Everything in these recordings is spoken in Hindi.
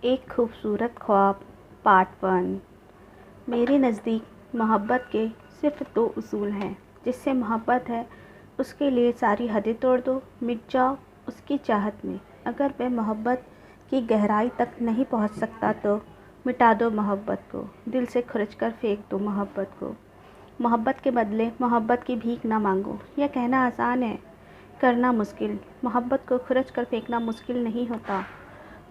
एक खूबसूरत ख्वाब पार्ट 1। मेरे नज़दीक मोहब्बत के सिर्फ़ 2 उसूल हैं। जिससे मोहब्बत है उसके लिए सारी हदें तोड़ दो, मिट जाओ उसकी चाहत में। अगर वह मोहब्बत की गहराई तक नहीं पहुंच सकता तो मिटा दो मोहब्बत को, दिल से खुरच कर फेंक दो मोहब्बत को। मोहब्बत के बदले मोहब्बत की भीख ना मांगो। यह कहना आसान है, करना मुश्किल। मोहब्बत को खुरच कर फेंकना मुश्किल नहीं होता।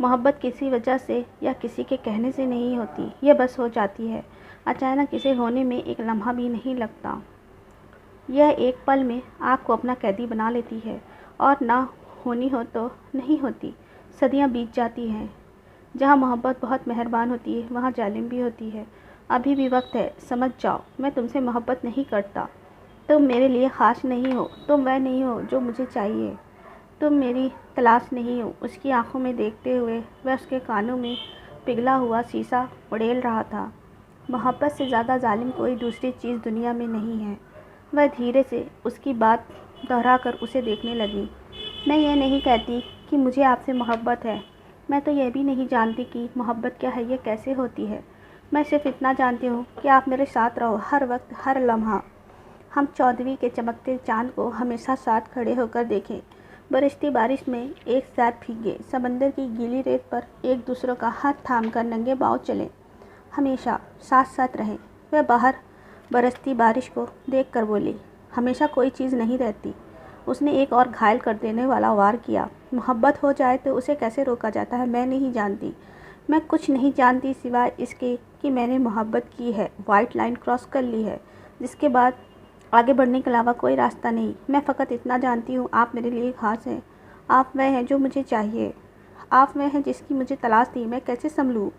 मोहब्बत किसी वजह से या किसी के कहने से नहीं होती, यह बस हो जाती है। अचानक इसे होने में एक लम्हा भी नहीं लगता। यह एक पल में आपको अपना कैदी बना लेती है और ना होनी हो तो नहीं होती। सदियां बीत जाती हैं। जहाँ मोहब्बत बहुत मेहरबान होती है वहाँ जालिम भी होती है। अभी भी वक्त है, समझ जाओ। मैं तुमसे मोहब्बत नहीं करता। तुम मेरे लिए ख़ास नहीं हो। तुम वह नहीं हो जो मुझे चाहिए। तुम मेरी तलाश नहीं हो। उसकी आंखों में देखते हुए वह उसके कानों में पिघला हुआ शीशा उड़ेल रहा था। मोहब्बत से ज़्यादा जालिम कोई दूसरी चीज़ दुनिया में नहीं है। वह धीरे से उसकी बात दोहराकर उसे देखने लगी। मैं ये नहीं कहती कि मुझे आपसे मोहब्बत है। मैं तो यह भी नहीं जानती कि मोहब्बत क्या है, ये कैसे होती है। मैं सिर्फ इतना जानती हूँ कि आप मेरे साथ रहो, हर वक्त, हर लम्हा। हम 14वीं के चमकते चाँद को हमेशा साथ खड़े होकर देखें। बरसती बारिश में एक साथ भीगे, समंदर की गीली रेत पर एक दूसरों का हाथ थामकर नंगे पाँव चलें। हमेशा साथ साथ रहें। वह बाहर बरसती बारिश को देखकर बोली, हमेशा कोई चीज़ नहीं रहती। उसने एक और घायल कर देने वाला वार किया। मोहब्बत हो जाए तो उसे कैसे रोका जाता है, मैं नहीं जानती। मैं कुछ नहीं जानती सिवाय इसके कि मैंने मोहब्बत की है, वाइट लाइन क्रॉस कर ली है, जिसके बाद आगे बढ़ने के अलावा कोई रास्ता नहीं। मैं फ़कत इतना जानती हूँ, आप मेरे लिए ख़ास हैं। आप वह हैं जो मुझे चाहिए। आप वह हैं जिसकी मुझे तलाश थी। मैं कैसे संभलूँ,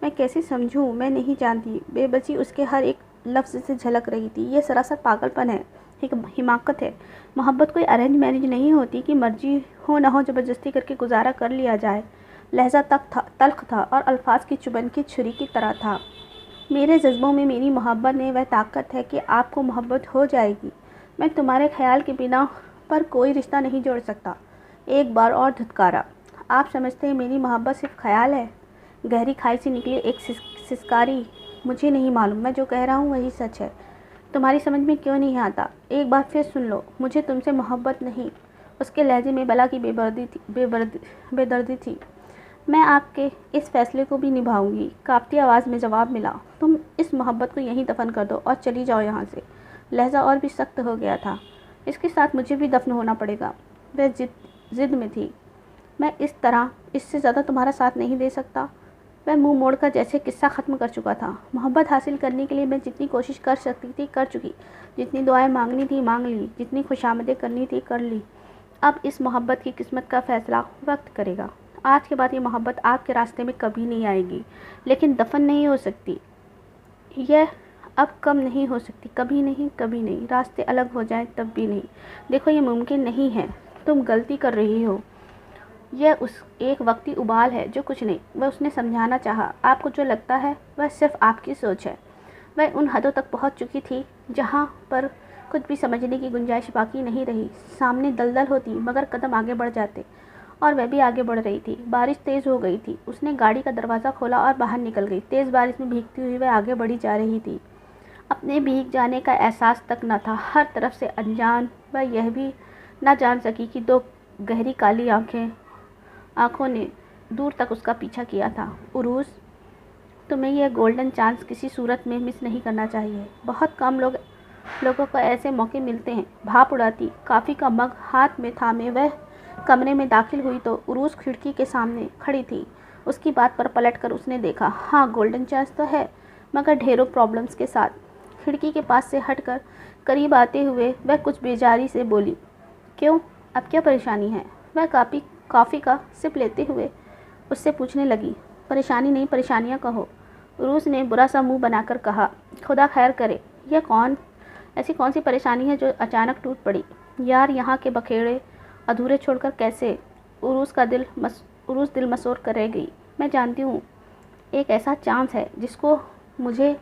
मैं कैसे समझूँ, मैं नहीं जानती। बेबसी उसके हर एक लफ्ज़ से झलक रही थी। ये सरासर पागलपन है, एक हिमाकत है। मोहब्बत कोई अरेंज मैरिज नहीं होती कि मर्जी हो ना हो ज़बरदस्ती करके गुजारा कर लिया जाए। लहजा तल्ख था और अल्फाज की चुभन की छुरी की तरह था। मेरे जज्बों में मेरी मोहब्बत ने वह ताकत है कि आपको मोहब्बत हो जाएगी। मैं तुम्हारे ख्याल के बिना पर कोई रिश्ता नहीं जोड़ सकता। एक बार और धुतकारा। आप समझते हैं मेरी मोहब्बत सिर्फ ख्याल है? गहरी खाई से निकली एक सिसकारी। मुझे नहीं मालूम, मैं जो कह रहा हूँ वही सच है। तुम्हारी समझ में क्यों नहीं आता? एक बार फिर सुन लो, मुझे तुमसे मोहब्बत नहीं। उसके लहजे में बला की बेदर्दी थी। मैं आपके इस फैसले को भी निभाऊंगी। कांपती आवाज़ में जवाब मिला, तुम इस मोहब्बत को यहीं दफन कर दो और चली जाओ यहाँ से। लहजा और भी सख्त हो गया था। इसके साथ मुझे भी दफन होना पड़ेगा। वह जिद में थी। मैं इस तरह इससे ज़्यादा तुम्हारा साथ नहीं दे सकता। वह मुंह मोड़कर जैसे किस्सा ख़त्म कर चुका था। मोहब्बत हासिल करने के लिए मैं जितनी कोशिश कर सकती थी कर चुकी। जितनी दुआएं मांगनी थी मांग ली। जितनी खुशामदें करनी थी कर ली। अब इस मोहब्बत की किस्मत का फ़ैसला वक्त करेगा। आज के बाद ये मोहब्बत आपके रास्ते में कभी नहीं आएगी, लेकिन दफन नहीं हो सकती। यह अब कम नहीं हो सकती, कभी नहीं, कभी नहीं। रास्ते अलग हो जाएं तब भी नहीं। देखो, ये मुमकिन नहीं है। तुम गलती कर रही हो। यह उस एक वक्ती उबाल है जो कुछ नहीं। वह उसने समझाना चाहा। आपको जो लगता है वह सिर्फ आपकी सोच है। वह उन हदों तक पहुंच चुकी थी जहां पर कुछ भी समझने की गुंजाइश बाकी नहीं रही। सामने दलदल होती मगर कदम आगे बढ़ जाते, और वह भी आगे बढ़ रही थी। बारिश तेज़ हो गई थी। उसने गाड़ी का दरवाज़ा खोला और बाहर निकल गई। तेज़ बारिश में भीगती हुई वह आगे बढ़ी जा रही थी। अपने भीग जाने का एहसास तक न था। हर तरफ से अनजान। वह यह भी न जान सकी कि दो गहरी काली आँखों ने दूर तक उसका पीछा किया था। उरूस, तुम्हें यह गोल्डन चांस किसी सूरत में मिस नहीं करना चाहिए। बहुत कम लोगों को ऐसे मौके मिलते हैं। भाप उड़ाती कॉफ़ी का मग हाथ में थामे वह कमरे में दाखिल हुई तो उरूस खिड़की के सामने खड़ी थी। उसकी बात पर पलटकर उसने देखा। हाँ, गोल्डन चांस तो है, मगर ढेरों प्रॉब्लम्स के साथ। खिड़की के पास से हटकर करीब आते हुए वह कुछ बेजारी से बोली, क्यों, अब क्या परेशानी है? वह कॉफ़ी का सिप लेते हुए उससे पूछने लगी। परेशानी नहीं, परेशानियाँ कहो। उरूस ने बुरा सा मुँह बनाकर कहा, खुदा खैर करे। यह ऐसी कौन सी परेशानी है जो अचानक टूट पड़ी? यार, यहाँ के बखेड़े अधूरे छोड़कर कैसे? उरूस दिल मसोर कर रह गई। मैं जानती हूँ एक ऐसा चांस है जिसको मुझे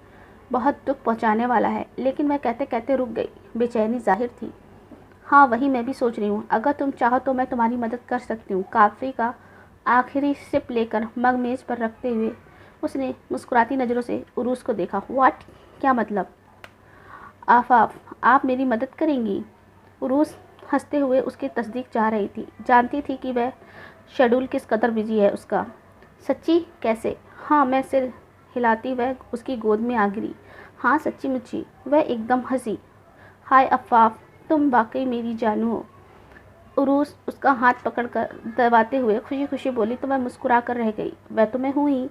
बहुत दुख पहुँचाने वाला है, लेकिन मैं कहते कहते रुक गई। बेचैनी जाहिर थी। हाँ, वही मैं भी सोच रही हूँ। अगर तुम चाहो तो मैं तुम्हारी मदद कर सकती हूँ। कॉफ़ी का आखिरी सिप लेकर मग मेज़ पर रखते हुए उसने मुस्कुराती नज़रों से उरूस को देखा। व्हाट? क्या मतलब? आफाफ, आप मेरी मदद करेंगी? उरूस हंसते हुए उसकी तस्दीक चाह रही थी। जानती थी कि वह शेड्यूल किस कदर बिजी है उसका। सच्ची? कैसे? हाँ, मैं सिर हिलाती वह उसकी गोद में आ गिरी। हाँ, सच्ची मुच्ची। वह एकदम हंसी। हाय अफ़ाफ़, तुम वाकई मेरी जानू हो। उरूस उसका हाथ पकड़कर दबाते हुए खुशी खुशी बोली तो वह मुस्कुरा कर रह गई। वह तो मैं हूँ ही।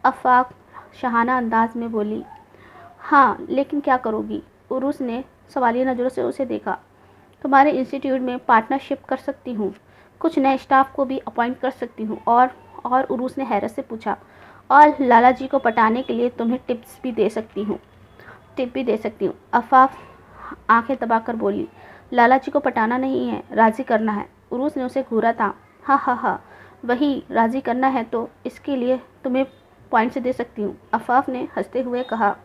अफ़ाफ़ शहाना अंदाज में बोली। हाँ, लेकिन क्या करोगी? उरूस ने सवालिया नज़रों से उसे देखा। तुम्हारे इंस्टीट्यूट में पार्टनरशिप कर सकती हूँ, कुछ नए स्टाफ को भी अपॉइंट कर सकती हूँ और उरूस ने हैरत से पूछा, और लाला जी को पटाने के लिए तुम्हें टिप भी दे सकती हूँ। अफ़ाफ़ आंखें दबाकर बोली, लाला जी को पटाना नहीं है, राज़ी करना है। उरूस ने उसे घूरा था। हाँ हाँ हाँ, वही, राज़ी करना है तो इसके लिए तुम्हें पॉइंट्स दे सकती हूँ। अफ़ाफ़ ने हंसते हुए कहा,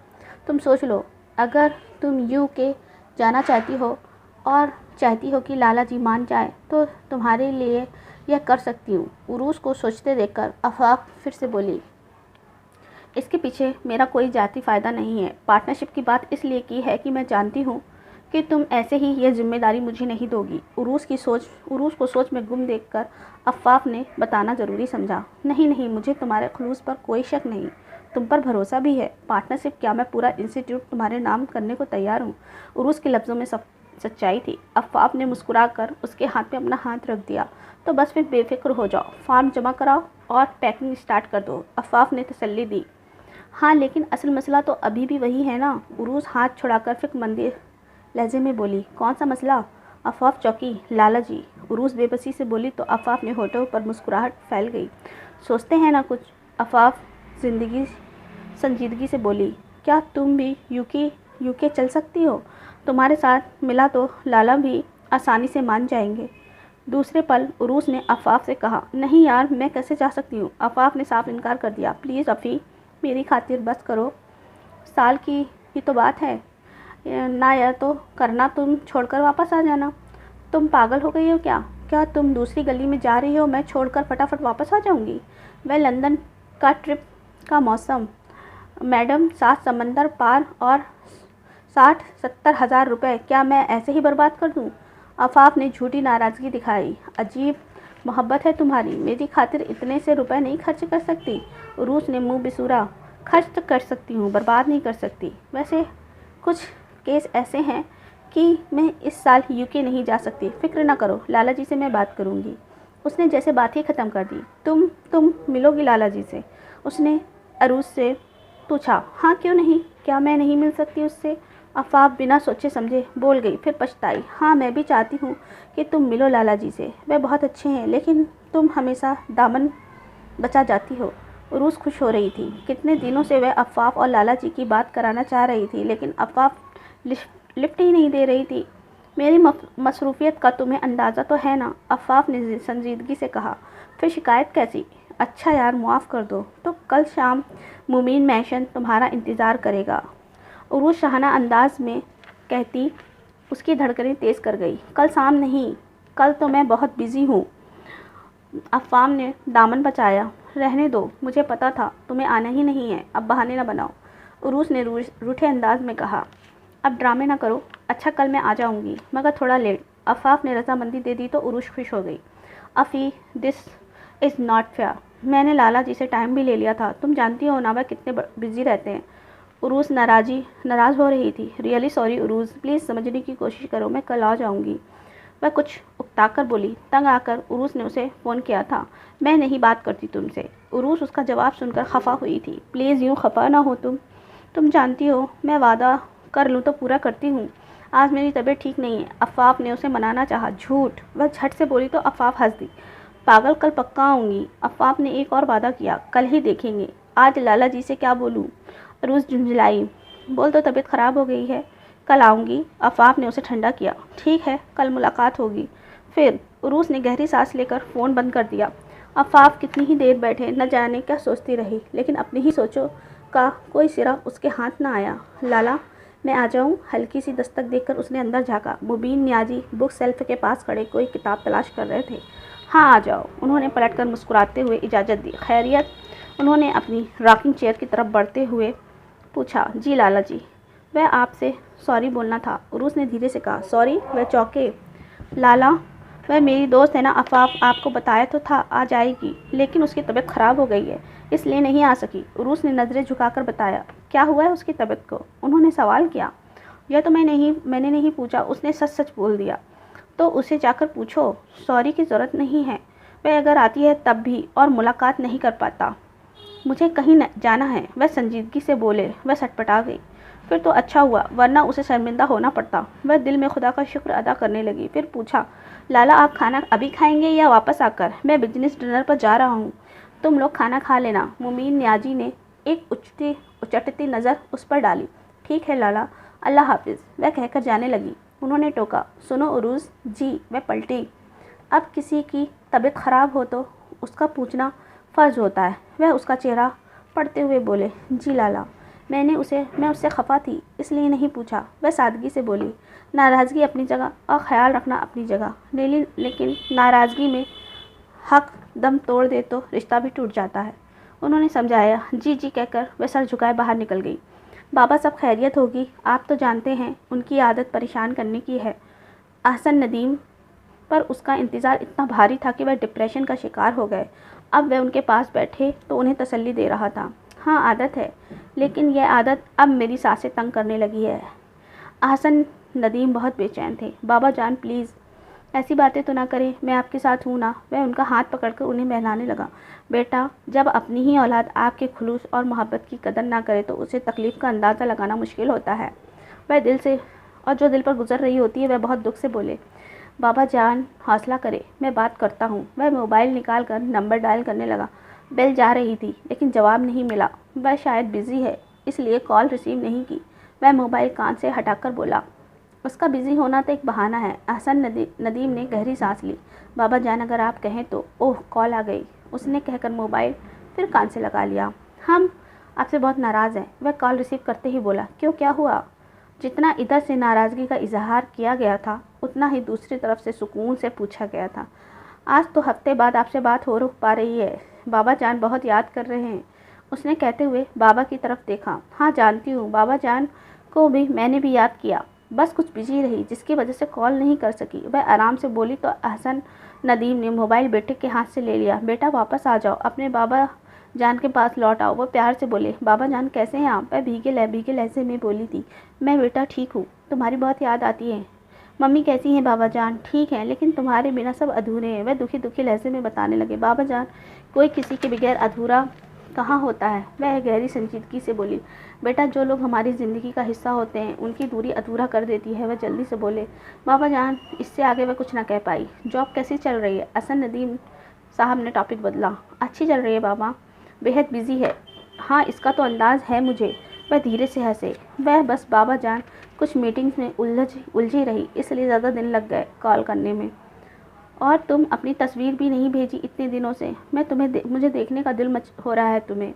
तुम सोच लो, अगर तुम यूके जाना चाहती हो और चाहती हो कि लाला जी मान जाए तो तुम्हारे लिए यह कर सकती हूँ। उरूस को सोचते देखकर अफ़ाफ़ फिर से बोली, इसके पीछे मेरा कोई जाती फ़ायदा नहीं है। पार्टनरशिप की बात इसलिए की है कि मैं जानती हूँ कि तुम ऐसे ही यह जिम्मेदारी मुझे नहीं दोगी। उरूस को सोच में गुम देखकर अफ़ाफ़ ने बताना ज़रूरी समझा। नहीं नहीं, मुझे तुम्हारे खुलूस पर कोई शक नहीं, तुम पर भरोसा भी है। पार्टनरशिप क्या, मैं पूरा इंस्टीट्यूट तुम्हारे नाम करने को तैयार हूँ। उरूस के लफ्ज़ों में सच्चाई थी। अफ़ाफ़ ने मुस्कुराकर उसके हाथ पे अपना हाथ रख दिया। तो बस फिर बेफिक्र हो जाओ, फॉर्म जमा कराओ और पैकिंग स्टार्ट कर दो। अफ़ाफ़ ने तसल्ली दी। हाँ, लेकिन असल मसला तो अभी भी वही है ना। उरूस हाथ छुड़ाकर फ़िक्रमंदी लहजे में बोली। कौन सा मसला? अफ़ाफ़ चौंकी। लाला जी, उरूस बेबसी से बोली तो अफ़ाफ़ ने होठों पर मुस्कुराहट फैल गई। सोचते हैं ना कुछ? अफ़ाफ़ संजीदगी से बोली। क्या तुम भी यूके चल सकती हो? तुम्हारे साथ मिला तो लाला भी आसानी से मान जाएंगे। दूसरे पल उरूस ने अफ़ाफ़ से कहा, नहीं यार, मैं कैसे जा सकती हूँ? अफ़ाफ़ ने साफ इनकार कर दिया। प्लीज़ अफ़ी, मेरी खातिर बस करो, साल की ही तो बात है ना, यह तो करना, तुम छोड़कर वापस आ जाना। तुम पागल हो गई हो क्या? क्या तुम दूसरी गली में जा रही हो, मैं छोड़कर फटाफट वापस आ जाऊंगी? वह लंदन का ट्रिप का मौसम, मैडम, 7 समंदर पार और 60-70 हज़ार रुपये, क्या मैं ऐसे ही बर्बाद कर दूं? अफ़ाफ़ ने झूठी नाराज़गी दिखाई। अजीब मोहब्बत है तुम्हारी, मेरी खातिर इतने से रुपए नहीं खर्च कर सकती? उरूस ने मुंह बिसूरा। खर्च तो कर सकती हूँ, बर्बाद नहीं कर सकती। वैसे कुछ केस ऐसे हैं कि मैं इस साल यूके नहीं जा सकती। फ़िक्र ना करो, लाला जी से मैं बात करूँगी। उसने जैसे बात ही ख़त्म कर दी। तुम मिलोगी लाला जी से? उसने अरूज से पूछा। हाँ, क्यों नहीं, क्या मैं नहीं मिल सकती उससे? अफ़ाफ़ बिना सोचे समझे बोल गई, फिर पछताई। हाँ, मैं भी चाहती हूँ कि तुम मिलो लाला जी से, वे बहुत अच्छे हैं, लेकिन तुम हमेशा दामन बचा जाती हो। उरूस खुश हो रही थी। कितने दिनों से वह अफ़ाफ़ और लाला जी की बात कराना चाह रही थी, लेकिन अफ़ाफ़ लिफ्ट ही नहीं दे रही थी। मेरी मसरूफ़ियत का तुम्हें अंदाज़ा तो है ना? अफ़ाफ़ ने संजीदगी से कहा। फिर शिकायत कैसी? अच्छा यार, मुआफ़ कर दो तो कल शाम मुमीन मैशन तुम्हारा इंतज़ार करेगा। उरूस शाहाना अंदाज में कहती उसकी धड़कनें तेज़ कर गई। कल शाम नहीं, कल तो मैं बहुत बिज़ी हूँ। अफ़ाफ़ ने दामन बचाया। रहने दो, मुझे पता था तुम्हें आना ही नहीं है, अब बहाने ना बनाओ। उरूस ने रूठे अंदाज में कहा। अब ड्रामे ना करो। अच्छा, कल मैं आ जाऊँगी, मगर थोड़ा लेट। अफ़ाफ़ ने रजामंदी दे दी तो उरूस खुश हो गई। अफ़ी, दिस इज़ नॉट फेयर। मैंने लाला जी से टाइम भी ले लिया था, तुम जानती हो ना वह कितने बिज़ी रहते हैं। उरूस नाराज़ हो रही थी। रियली सॉरी उरूस, प्लीज़ समझने की कोशिश करो, मैं कल आ जाऊँगी। वह कुछ उकताकर बोली। तंग आकर उरूस ने उसे फ़ोन किया था। मैं नहीं बात करती तुमसे। उरूस उसका जवाब सुनकर खफा हुई थी। प्लीज़ यूँ खफा ना हो तुम जानती हो मैं वादा कर लूँ तो पूरा करती हूँ। आज मेरी तबीयत ठीक नहीं है। अफ़ाफ़ ने उसे मनाना चाहा। झूठ। वह झट से बोली तो अफ़ाफ़ हंस दी। पागल, कल पक्का आऊँगी। अफ़ाफ़ ने एक और वादा किया। कल ही देखेंगे। आज लाला जी से क्या बोलूँ? उरूस झुंझलाई। बोल तो तबीयत ख़राब हो गई है, कल आऊँगी। अफ़ाफ़ ने उसे ठंडा किया। ठीक है, कल मुलाकात होगी। फिर उरूस ने गहरी सांस लेकर फ़ोन बंद कर दिया। अफ़ाफ़ कितनी ही देर बैठे न जाने क्या सोचती रही, लेकिन अपनी ही सोचों का कोई सिरा उसके हाथ न आया। लाला, मैं आ जाऊँ? हल्की सी दस्तक देखकर उसने अंदर झाँका। मुबीन नियाजी बुक शेल्फ के पास खड़े कोई किताब तलाश कर रहे थे। हाँ आ जाओ। उन्होंने पलटकर मुस्कुराते हुए इजाज़त दी। खैरियत? उन्होंने अपनी रॉकिंग चेयर की तरफ बढ़ते हुए पूछा। जी लाला जी, वह आपसे सॉरी बोलना था, उरूस ने धीरे से कहा। सॉरी? वह चौंके। लाला, वह मेरी दोस्त है ना अफ़ाफ़, आपको बताया तो था आ जाएगी, लेकिन उसकी तबीयत ख़राब हो गई है, इसलिए नहीं आ सकी। उरूस ने नज़रें झुकाकर बताया। क्या हुआ है उसकी तबीयत को? उन्होंने सवाल किया। यह तो मैंने नहीं पूछा, उसने सच सच बोल दिया। तो उसे जाकर पूछो। सॉरी की ज़रूरत नहीं है, वह अगर आती है तब भी, और मुलाकात नहीं कर पाता। मुझे कहीं जाना है, वह संजीदगी से बोले। वह सटपटा गई। फिर तो अच्छा हुआ, वरना उसे शर्मिंदा होना पड़ता। वह दिल में खुदा का शुक्र अदा करने लगी। फिर पूछा, लाला आप खाना अभी खाएंगे या वापस आकर? मैं बिजनेस डिनर पर जा रहा हूँ, तुम लोग खाना खा लेना। मुमीन न्याजी ने एक उचटती नज़र उस पर डाली। ठीक है लाला, अल्लाह हाफिज़, वह कहकर जाने लगी। उन्होंने टोका। सुनो उरूस जी। वह पलटी। अब किसी की तबीयत ख़राब हो तो उसका पूछना फ़र्ज़ होता है। वह उसका चेहरा पढ़ते हुए बोले। जी लाला, मैं उससे खफा थी, इसलिए नहीं पूछा। वह सादगी से बोली। नाराज़गी अपनी जगह और ख्याल रखना अपनी जगह, लेकिन नाराज़गी में हक दम तोड़ दे तो रिश्ता भी टूट जाता है। उन्होंने समझाया। जी जी कहकर वह सर झुकाए बाहर निकल गई। बाबा सब खैरियत होगी? आप तो जानते हैं उनकी आदत परेशान करने की है। अहसन नदीम पर उसका इंतज़ार इतना भारी था कि वह डिप्रेशन का शिकार हो गए। अब वह उनके पास बैठे तो उन्हें तसल्ली दे रहा था। हाँ आदत है, लेकिन यह आदत अब मेरी सांसें तंग करने लगी है। अहसन नदीम बहुत बेचैन थे। बाबा जान प्लीज़ ऐसी बातें तो ना करें, मैं आपके साथ हूँ ना। वह उनका हाथ पकड़कर उन्हें बहलाने लगा। बेटा, जब अपनी ही औलाद आपके खुलूस और मोहब्बत की कदर ना करे तो उसे तकलीफ़ का अंदाज़ा लगाना मुश्किल होता है। वह जो दिल पर गुजर रही होती है वह बहुत दुख से बोले। बाबा जान हौसला करे, मैं बात करता हूँ। वह मोबाइल निकाल कर नंबर डायल करने लगा। बेल जा रही थी, लेकिन जवाब नहीं मिला। वह शायद बिज़ी है, इसलिए कॉल रिसीव नहीं की। वह मोबाइल कान से हटाकर बोला। उसका बिज़ी होना तो एक बहाना है। अहसन नदीम ने गहरी सांस ली। बाबा जान अगर आप कहें तो। ओह कॉल आ गई, उसने कहकर मोबाइल फिर कान से लगा लिया। हम आपसे बहुत नाराज़ हैं। वह कॉल रिसीव करते ही बोला। क्यों, क्या हुआ? जितना इधर से नाराज़गी का इजहार किया गया था, उतना ही दूसरी तरफ से सुकून से पूछा गया था। आज तो हफ्ते बाद आपसे बात हो पा रही है। बाबा जान बहुत याद कर रहे हैं, उसने कहते हुए बाबा की तरफ देखा। हाँ जानती हूँ, बाबा जान को भी मैंने भी याद किया, बस कुछ बिजी रही जिसकी वजह से कॉल नहीं कर सकी। वह आराम से बोली तो अहसन नदीम ने मोबाइल बेटे के हाथ से ले लिया। बेटा वापस आ जाओ, अपने बाबा जान के पास लौट आओ। वो प्यार से बोले। बाबा जान कैसे हैं आप? वह भीगे लहजे में बोली थी। मैं बेटा ठीक हूँ, तुम्हारी बहुत याद आती है। मम्मी कैसी हैं बाबा जान? ठीक है, लेकिन तुम्हारे बिना सब अधूरे हैं। वह दुखी दुखी लहजे में बताने लगे। बाबा जान, कोई किसी के बगैर अधूरा कहाँ होता है? वह गहरी संजीदगी से बोली। बेटा, जो लोग हमारी ज़िंदगी का हिस्सा होते हैं उनकी दूरी अधूरा कर देती है। वह जल्दी से बोले। बाबा जान, इससे आगे वह कुछ ना कह पाई। जॉब कैसी चल रही है? अहसन नदीम साहब ने टॉपिक बदला। अच्छी चल रही है बाबा, बेहद बिजी है। हाँ इसका तो अंदाज़ है मुझे। वह धीरे से हंसे। वह बस बाबा जान कुछ मीटिंग्स में उलझी रही, इसलिए ज़्यादा दिन लग गए कॉल करने में। और तुम अपनी तस्वीर भी नहीं भेजी इतने दिनों से। मुझे देखने का दिल मच हो रहा है तुम्हें।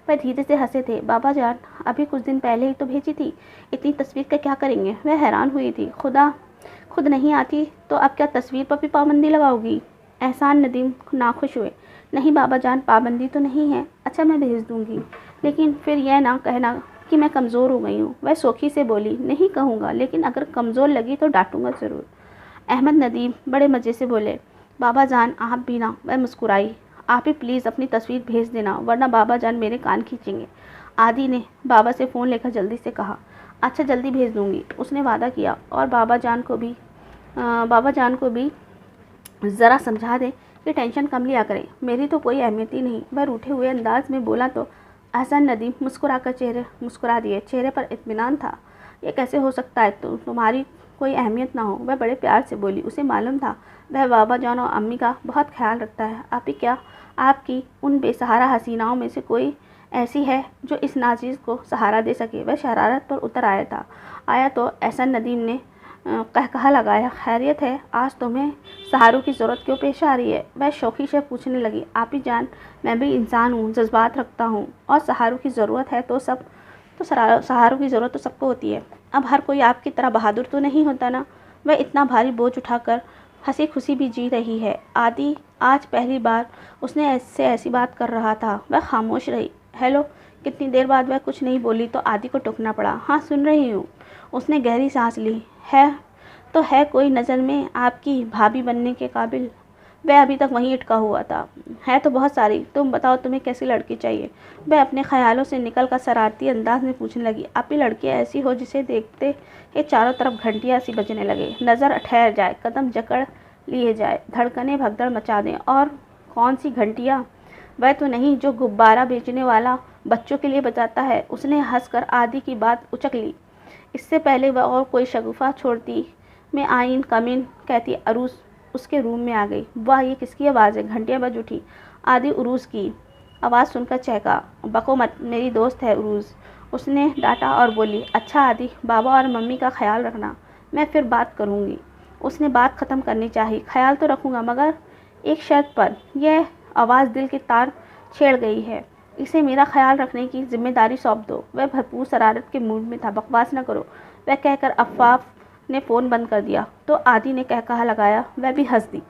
वह धीरे से हंसे थे। बाबा जान, अभी कुछ दिन पहले ही तो भेजी थी, इतनी तस्वीर का क्या करेंगे? वह हैरान हुई थी। खुद नहीं आती तो अब क्या तस्वीर पर भी पाबंदी लगाओगी? एहसान नदीम नाखुश हुए। नहीं बाबा जान, पाबंदी तो नहीं है। अच्छा मैं भेज दूँगी, लेकिन फिर यह ना कहना कि मैं कमज़ोर हो गई हूँ। वह सोखी से बोली। नहीं कहूँगा, लेकिन अगर कमज़ोर लगी तो डांटूँगा ज़रूर। अहमद नदीम बड़े मज़े से बोले। बाबा जान आप भी ना। वह मुस्कुराई। आप ही प्लीज़ अपनी तस्वीर भेज देना, वरना बाबा जान मेरे कान खींचेंगे। आदि ने बाबा से फ़ोन लेकर जल्दी से कहा। अच्छा जल्दी भेज दूँगी, उसने वादा किया। और बाबा जान को भी ज़रा समझा दें कि टेंशन कम लिया करें, मेरी तो कोई अहमियत ही नहीं। वह रूठे हुए अंदाज में बोला तो अहसन नदीम मुस्कुरा दिए। चेहरे पर इत्मीनान था। ये कैसे हो सकता है तुम्हारी कोई अहमियत ना हो? वह बड़े प्यार से बोली। उसे मालूम था वह बाबा जान और अम्मी का बहुत ख्याल रखता है। आप ही क्या, आपकी उन बेसहारा हसीनाओं में से कोई ऐसी है जो इस नाज़ीज़ को सहारा दे सके? वह शरारत पर उतर आया तो अहसन नदीम ने कहकहा लगाया। खैरियत है, आज तुम्हें सहारों की ज़रूरत क्यों पेश आ रही है? वह शौक़ी से पूछने लगी। आप ही जान, मैं भी इंसान हूँ, जज्बात रखता हूँ, और सहारों की ज़रूरत है तो सहारों की ज़रूरत तो सबको होती है। अब हर कोई आपकी तरह बहादुर तो नहीं होता ना। वह इतना भारी बोझ उठाकर हंसी खुशी भी जी रही है। आदि आज पहली बार उसने ऐसे ऐसी बात कर रहा था। वह खामोश रही। हेलो। कितनी देर बाद वह कुछ नहीं बोली तो आदि को टोकना पड़ा। हाँ, सुन रही हूँ। उसने गहरी सांस ली। है तो है कोई नज़र में आपकी भाभी बनने के काबिल? वह अभी तक वहीं अटका हुआ था। है तो बहुत सारी। तुम बताओ तुम्हें कैसी लड़की चाहिए? वह अपने ख्यालों से निकल कर शरारती अंदाज में पूछने लगी। आपकी लड़की ऐसी हो जिसे देखते ही चारों तरफ घंटियाँ सी बजने लगे, नज़र ठहर जाए, कदम जकड़ लिए जाए, धड़कनें भगदड़ मचा दें। और कौन सी घंटियाँ? वह तो नहीं जो गुब्बारा बेचने वाला बच्चों के लिए बजाता है। उसने हंसकर आदि की बात उचक ली। इससे पहले वह और कोई शगुफा छोड़ती, मैं आइन कमिन कहती अरूस उसके रूम में आ गई। वाह, ये किसकी आवाज़ है? घंटियाँ बज उठी। आदि उरूस की आवाज़ सुनकर चहका। बको मत, मेरी दोस्त है उरूस। उसने डांटा और बोली, अच्छा आदि, बाबा और मम्मी का ख्याल रखना, मैं फिर बात करूँगी। उसने बात ख़त्म करनी चाहिए। ख्याल तो रखूँगा, मगर एक शर्त पर। यह आवाज़ दिल के तार छेड़ गई है। इसे मेरा ख्याल रखने की जिम्मेदारी सौंप दो। वह भरपूर शरारत के मूड में था। बकवास न करो, वह कहकर अफ़ाफ ने फ़ोन बंद कर दिया। तो आदि ने कहकहा लगाया। वह भी हंस दी।